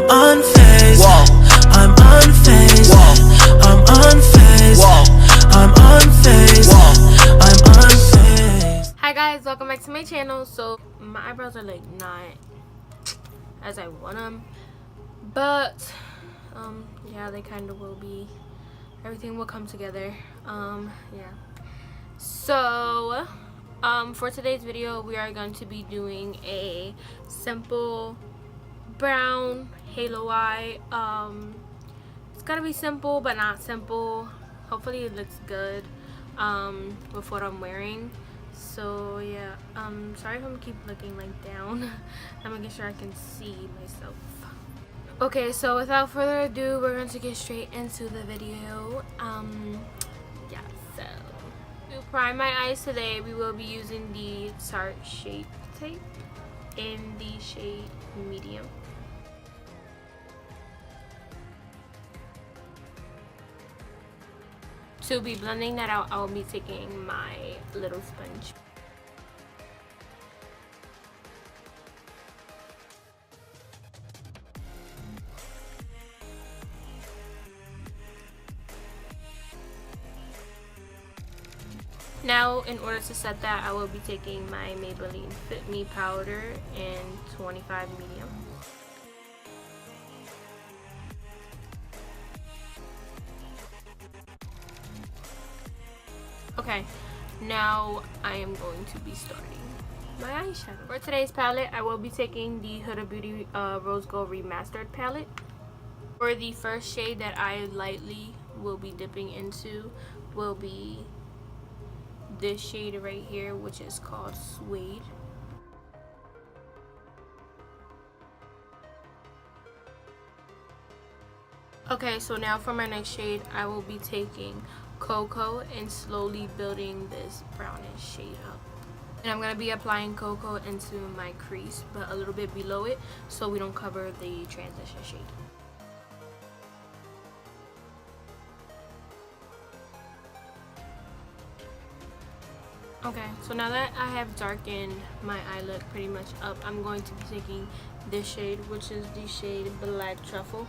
unfazed. I'm unfazed. I'm unfazed. I'm unfazed. I'm unfazed. Hi guys, welcome back to my channel. So my eyebrows are like not as I want them, but yeah, they kind of will be. Everything will come together. Yeah. So for today's video, we are going to be doing a simple brown halo eye. It's gonna be simple but not simple. Hopefully it looks good with what I'm wearing. So yeah, sorry if I'm keep looking like down. I'm making sure I can see myself. Okay, so without further ado, we're going to get straight into the video. Yeah, so to prime my eyes today, we will be using the Tarte Shape Tape in the shade medium. To be blending that out, I will be taking my little sponge. Now, in order to set that, I will be taking my Maybelline Fit Me powder in 25 medium. Okay, now I am going to be starting my eyeshadow. For today's palette, I will be taking the Huda Beauty Rose Gold Remastered palette. For the first shade that I lightly will be dipping into will be this shade right here, which is called Suede. Okay, so now for my next shade, I will be taking Cocoa and slowly building this brownish shade up. And I'm going to be applying Cocoa into my crease, but a little bit below it, so we don't cover the transition shade. Okay, so now that I have darkened my eye look pretty much up, I'm going to be taking this shade, which is the shade Black Truffle.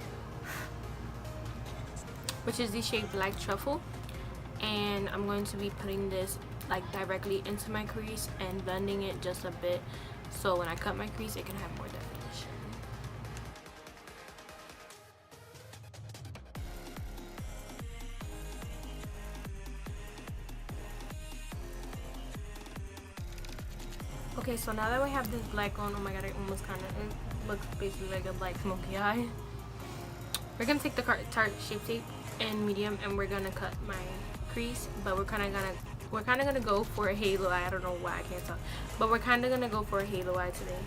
And I'm going to be putting this like directly into my crease and blending it just a bit, so when I cut my crease, it can have more definition. Okay, so now that we have this black on, oh my god, it looks basically like a black smoky eye. We're gonna take the Tarte Shape Tape in medium and we're gonna cut my crease, but we're kind of gonna go for a halo eye. I don't know why I can't talk, but we're kind of gonna go for a halo eye today.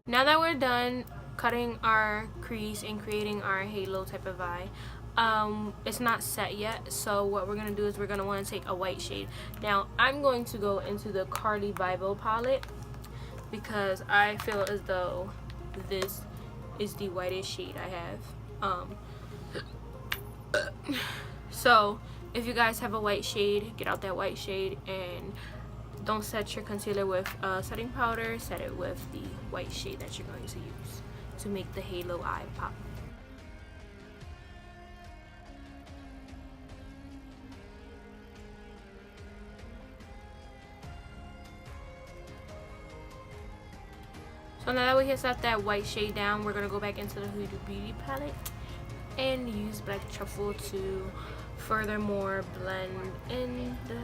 Now that we're done cutting our crease and creating our halo type of eye, it's not set yet, so what we're going to do is we're going to want to take a white shade. Now I'm going to go into the Carly Bible palette because I feel as though this is the whitest shade I have. So if you guys have a white shade, get out that white shade and don't set your concealer with setting powder. Set it with the white shade that you're going to use to make the halo eye pop. So now that we have set that white shade down, we're going to go back into the Huda Beauty palette and use Black Truffle to furthermore blend in the,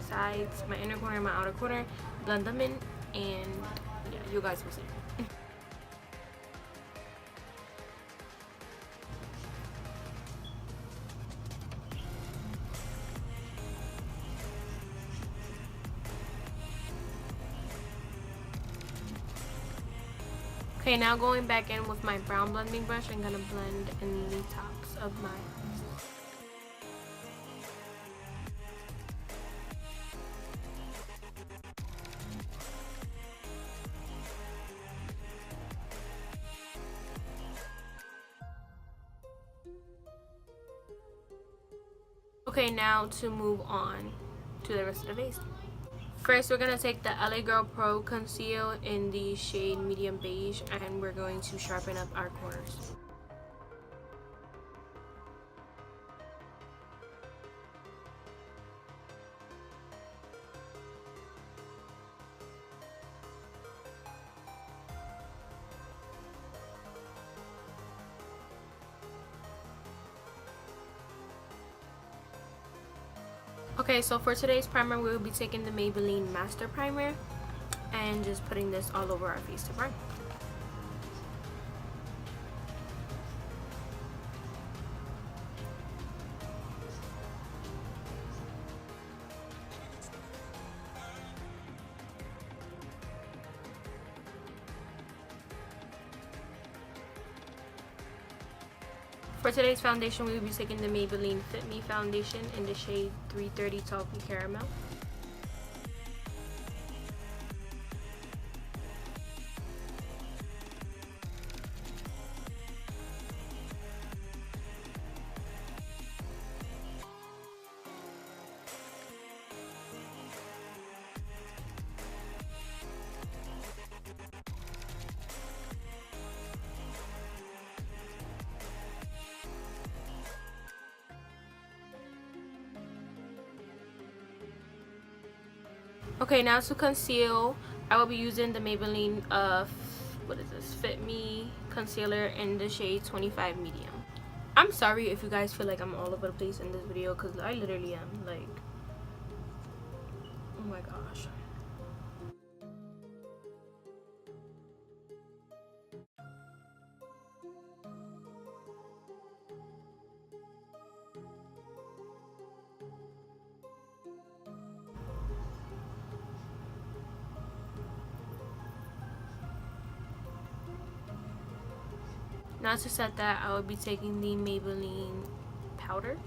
sides, my inner corner and my outer corner, blend them in, and yeah, you guys will see. Okay, now going back in with my brown blending brush, I'm gonna blend in the top. So of my Okay, now to move on to the rest of the face. First, we're going to take the LA Girl Pro Conceal in the shade Medium Beige, and we're going to sharpen up our corners. Okay, so for today's primer, we'll be taking the Maybelline Master Primer and just putting this all over our face to prime. For today's foundation, we will be taking the Maybelline Fit Me foundation in the shade 330 Talky Caramel. Okay, now to conceal, I will be using the Maybelline Fit Me concealer in the shade 25 Medium. I'm sorry if you guys feel like I'm all over the place in this video, because I literally am, like, oh my gosh. Now to set that, I will be taking the Maybelline powder.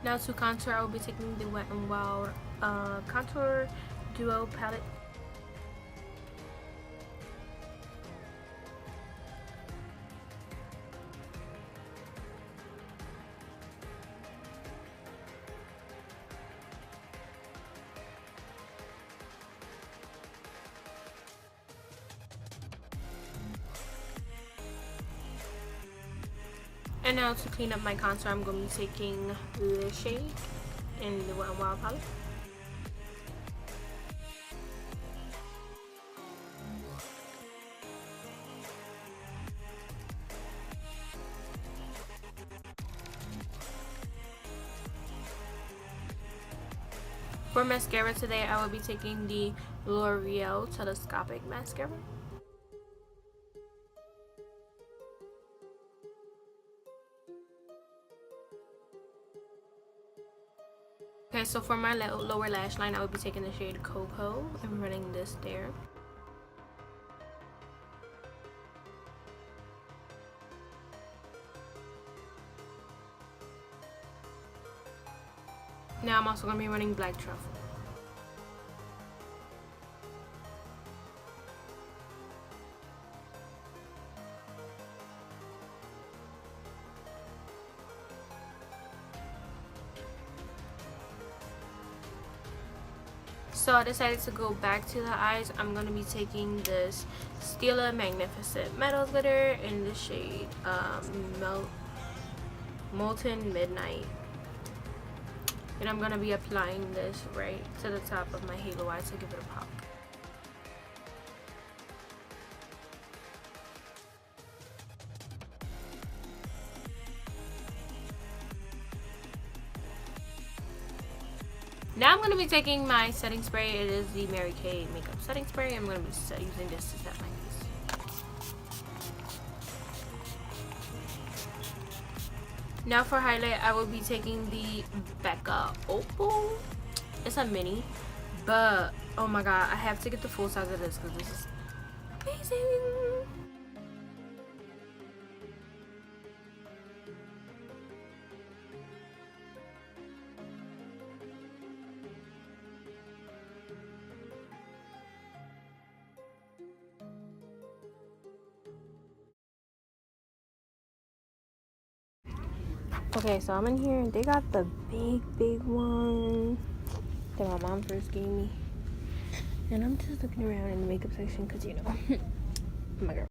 Now to contour, I will be taking the Wet n Wild Contour Duo palette. And now to clean up my contour, I'm going to be taking the shade in the Wet n Wild palette. For mascara today, I will be taking the L'Oreal Telescopic Mascara. Okay, so for my lower lash line, I will be taking the shade Cocoa and running this there. Now I'm also going to be running Black Truffle. So I decided to go back to the eyes. I'm going to be taking this Stila Magnificent Metal Glitter in the shade Molten Midnight. And I'm going to be applying this right to the top of my halo eye to give it a pop. Now I'm going to be taking my setting spray. It is the Mary Kay makeup setting spray. I'm going to be using this to set my face. Now for highlight, I will be taking the Becca Opal. It's a mini, but oh my god, I have to get the full size of this because this is amazing. Okay, so I'm in here and they got the big one that my mom first gave me. And I'm just looking around in the makeup section because, you know, I'm a girl.